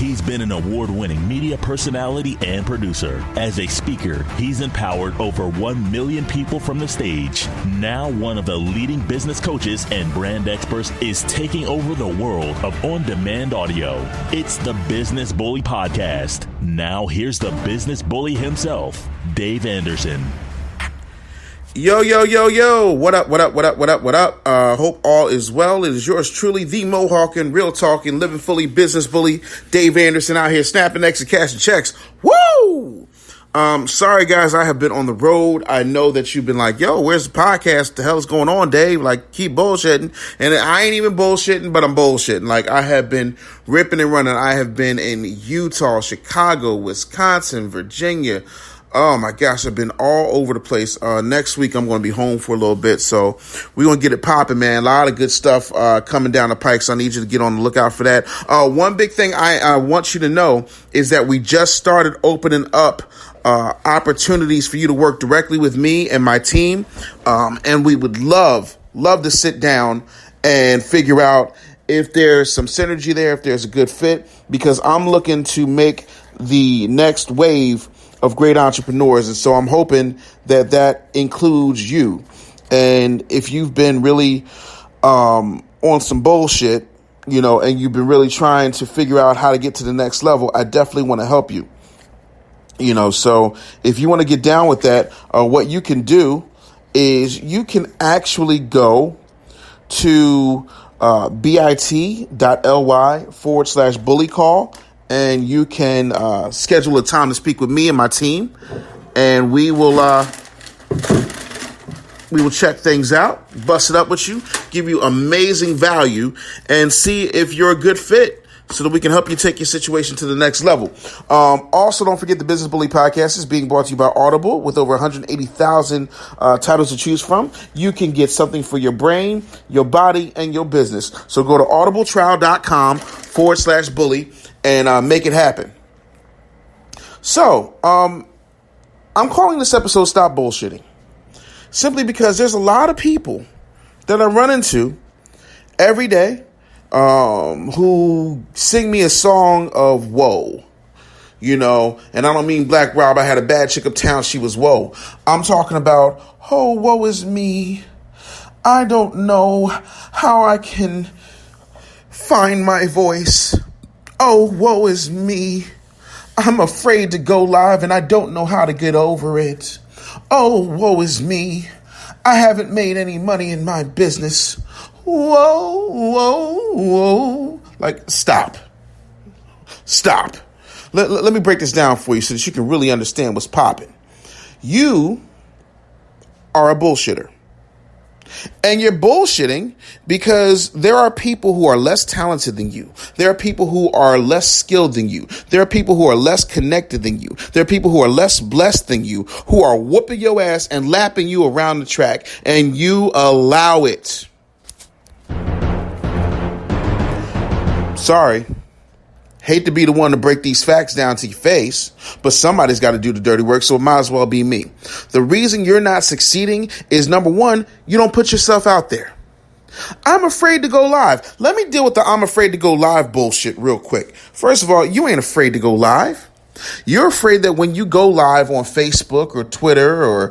He's been an award-winning media personality and producer. As a speaker, he's empowered over 1 million people from the stage. Now one of the leading business coaches and brand experts is taking over the world of on-demand audio. It's the Business Bully Podcast. Now here's the business bully himself, Dave Anderson. Yo. What up? Hope all is well. It is yours truly, the Mohawkin, real talking, living fully business bully, Dave Anderson, out here snapping X and cashing checks. Woo! Sorry guys, I have been on the road. I know that you've been like, yo, where's the podcast? The hell is going on, Dave? Like, keep bullshitting. And I ain't even bullshitting, but I'm bullshitting. Like, I have been ripping and running. I have been in Utah, Chicago, Wisconsin, Virginia. Oh my gosh, I've been all over the place. Next week, I'm going to be home for a little bit. So we're going to get it popping, man. A lot of good stuff coming down the pike. So I need you to get on the lookout for that. One big thing I want you to know is that we just started opening up opportunities for you to work directly with me and my team. And we would love to sit down and figure out if there's some synergy there, if there's a good fit, because I'm looking to make the next wave of great entrepreneurs. And so I'm hoping that includes you. And if you've been really on some bullshit, and you've been really trying to figure out how to get to the next level, I definitely want to help you. So if you want to get down with that, what you can do is you can actually go to bit.ly/bully call. And you can schedule a time to speak with me and my team, and we will check things out, bust it up with you, give you amazing value, and see if you're a good fit, so that we can help you take your situation to the next level. Also, don't forget the Business Bully Podcast is being brought to you by Audible. With over 180,000 titles to choose from, you can get something for your brain, your body, and your business. So go to audibletrial.com/bully and make it happen. So, I'm calling this episode Stop Bullshitting, simply because there's a lot of people that I run into every day who sing me a song of woe, and I don't mean Black Rob, I had a bad chick uptown, she was woe. I'm talking about, oh, woe is me. I don't know how I can find my voice. Oh, woe is me. I'm afraid to go live and I don't know how to get over it. Oh, woe is me. I haven't made any money in my business. Whoa. Like, stop. Let me break this down for you so that you can really understand what's popping. You are a bullshitter. And you're bullshitting because there are people who are less talented than you. There are people who are less skilled than you. There are people who are less connected than you. There are people who are less blessed than you, who are whooping your ass and lapping you around the track, and you allow it. Sorry. Hate to be the one to break these facts down to your face, but somebody's got to do the dirty work, so it might as well be me. The reason you're not succeeding is, number one, you don't put yourself out there. I'm afraid to go live. Let me deal with the I'm afraid to go live bullshit real quick. First of all, you ain't afraid to go live. You're afraid that when you go live on Facebook or Twitter or,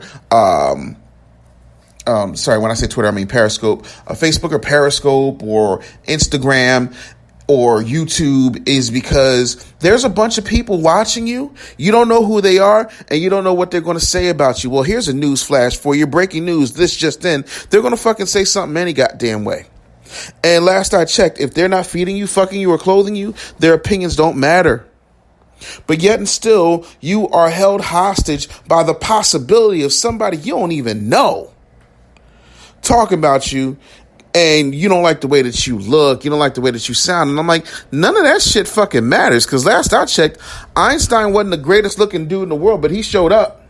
sorry, when I say Twitter, I mean Periscope, Facebook or Periscope or Instagram or YouTube, is because there's a bunch of people watching you. You don't know who they are, and you don't know what they're going to say about you. Well, here's a news flash for you. Breaking news. This just in. They're going to fucking say something any goddamn way. And last I checked, if they're not feeding you, fucking you, or clothing you, their opinions don't matter. But yet and still, you are held hostage by the possibility of somebody you don't even know talking about you. And you don't like the way that you look. You don't like the way that you sound. And I'm like, none of that shit fucking matters. Because last I checked, Einstein wasn't the greatest looking dude in the world, but he showed up.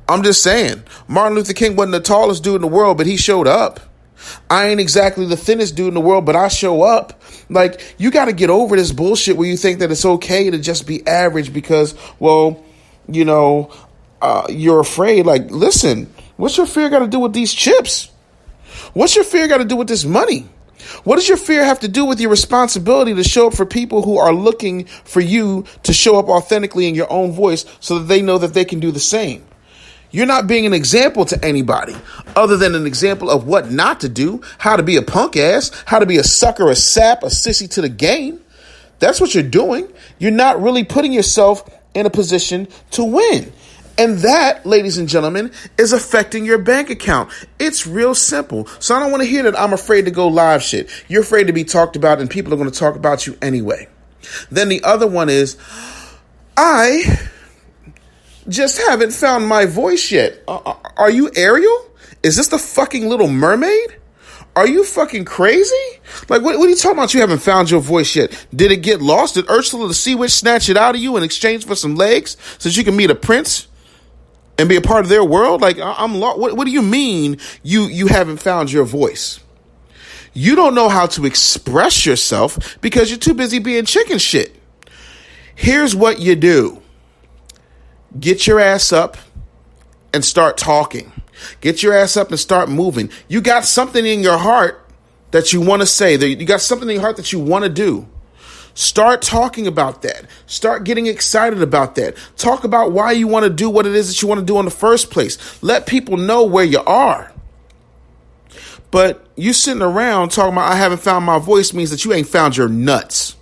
I'm just saying. Martin Luther King wasn't the tallest dude in the world, but he showed up. I ain't exactly the thinnest dude in the world, but I show up. Like, you got to get over this bullshit where you think that it's okay to just be average because, well, you're afraid. Like, listen, what's your fear got to do with these chips? What's your fear got to do with this money? What does your fear have to do with your responsibility to show up for people who are looking for you to show up authentically in your own voice so that they know that they can do the same? You're not being an example to anybody other than an example of what not to do, how to be a punk ass, how to be a sucker, a sap, a sissy to the game. That's what you're doing. You're not really putting yourself in a position to win. And that, ladies and gentlemen, is affecting your bank account. It's real simple. So I don't want to hear that I'm afraid to go live shit. You're afraid to be talked about and people are going to talk about you anyway. Then the other one is, I just haven't found my voice yet. Are you Ariel? Is this the fucking Little Mermaid? Are you fucking crazy? Like, what are you talking about? You haven't found your voice yet. Did it get lost? Did Ursula the Sea Witch snatch it out of you in exchange for some legs so that you can meet a prince and be a part of their world? Like, I'm lost. What do you mean you haven't found your voice? You don't know how to express yourself because you're too busy being chicken shit. Here's what you do. Get your ass up and start talking. Get your ass up and start moving. You got something in your heart that you want to say. You got something in your heart that you want to do. Start talking about that. Start getting excited about that. Talk about why you want to do what it is that you want to do in the first place. Let people know where you are. But you sitting around talking about I haven't found my voice means that you ain't found your nuts.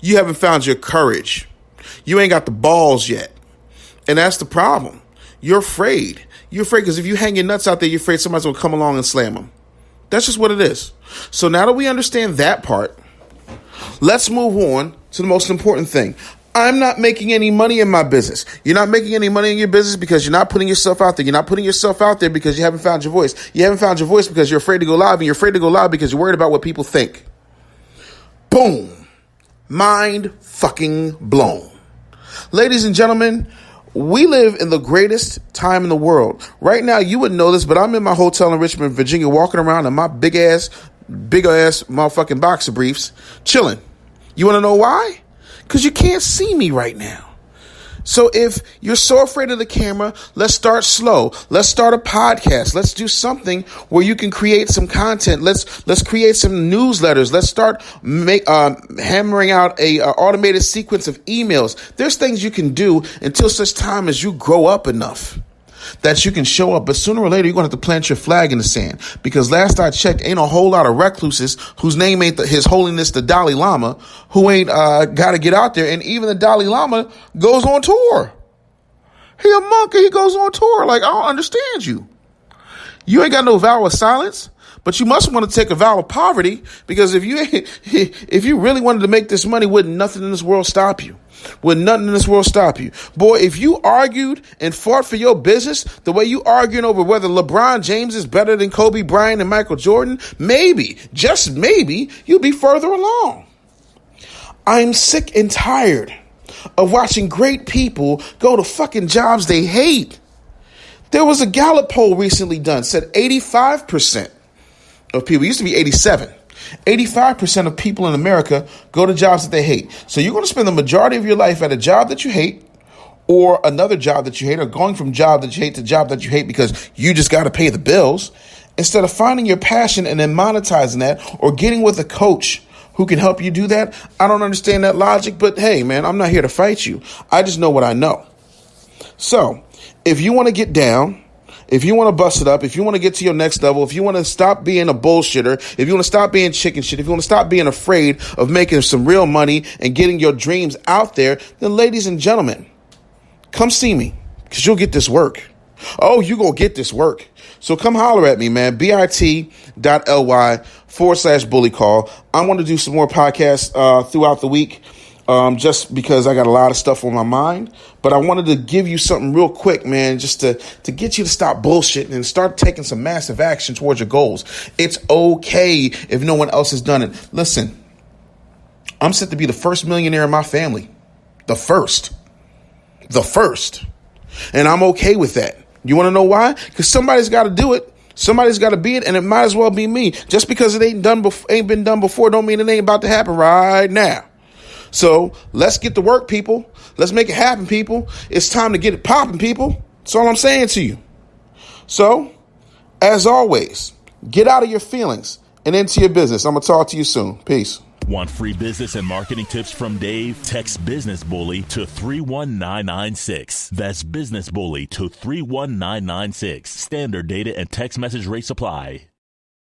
You haven't found your courage. You ain't got the balls yet. And that's the problem. You're afraid. You're afraid because if you hang your nuts out there, you're afraid somebody's going to come along and slam them. That's just what it is. So now that we understand that part, let's move on to the most important thing. I'm not making any money in my business. You're not making any money in your business because you're not putting yourself out there. You're not putting yourself out there because you haven't found your voice. You haven't found your voice because you're afraid to go live, and you're afraid to go live because you're worried about what people think. Boom. Mind fucking blown. Ladies and gentlemen, we live in the greatest time in the world. Right now, you wouldn't know this, but I'm in my hotel in Richmond, Virginia, walking around in my big ass motherfucking boxer briefs, chilling. You want to know why? Because you can't see me right now. So if you're so afraid of the camera, let's start slow. Let's start a podcast. Let's do something where you can create some content. Let's create some newsletters. Let's start hammering out a automated sequence of emails. There's things you can do until such time as you grow up enough that you can show up. But sooner or later, you're going to have to plant your flag in the sand, because last I checked, ain't a whole lot of recluses whose name ain't His Holiness the Dalai Lama who ain't got to get out there. And even the Dalai Lama goes on tour. He a monk and he goes on tour. Like, I don't understand you. You ain't got no vow of silence, but you must want to take a vow of poverty, because if you really wanted to make this money, wouldn't nothing in this world stop you? Would nothing in this world stop you? Boy, if you argued and fought for your business the way you arguing over whether LeBron James is better than Kobe Bryant and Michael Jordan, maybe, just maybe, you'd be further along. I'm sick and tired of watching great people go to fucking jobs they hate. There was a Gallup poll recently done, said 85% of people, it used to be 87%. 85% of people in America go to jobs that they hate. So you're going to spend the majority of your life at a job that you hate, or another job that you hate, or going from job that you hate to job that you hate because you just got to pay the bills, instead of finding your passion and then monetizing that, or getting with a coach who can help you do that. I don't understand that logic, but hey, man, I'm not here to fight you. I just know what I know. So if you want to get down, if you want to bust it up, if you want to get to your next level, if you want to stop being a bullshitter, if you want to stop being chicken shit, if you want to stop being afraid of making some real money and getting your dreams out there, then ladies and gentlemen, come see me, because you'll get this work. Oh, you gonna get this work. So come holler at me, man. bit.ly/bully call. I want to do some more podcasts throughout the week. Just because I got a lot of stuff on my mind, but I wanted to give you something real quick, man, just to get you to stop bullshitting and start taking some massive action towards your goals. It's okay if no one else has done it. Listen, I'm set to be the first millionaire in my family. The first. And I'm okay with that. You want to know why? Because somebody's got to do it. Somebody's got to be it, and it might as well be me. Just because it ain't been done before don't mean it ain't about to happen right now. So let's get to work, people. Let's make it happen, people. It's time to get it popping, people. That's all I'm saying to you. So, as always, get out of your feelings. and into your business. I'm going to talk to you soon. Peace. Want free business and marketing tips from Dave? Text Business Bully to 31996. That's Business Bully to 31996. Standard data and text message rates apply.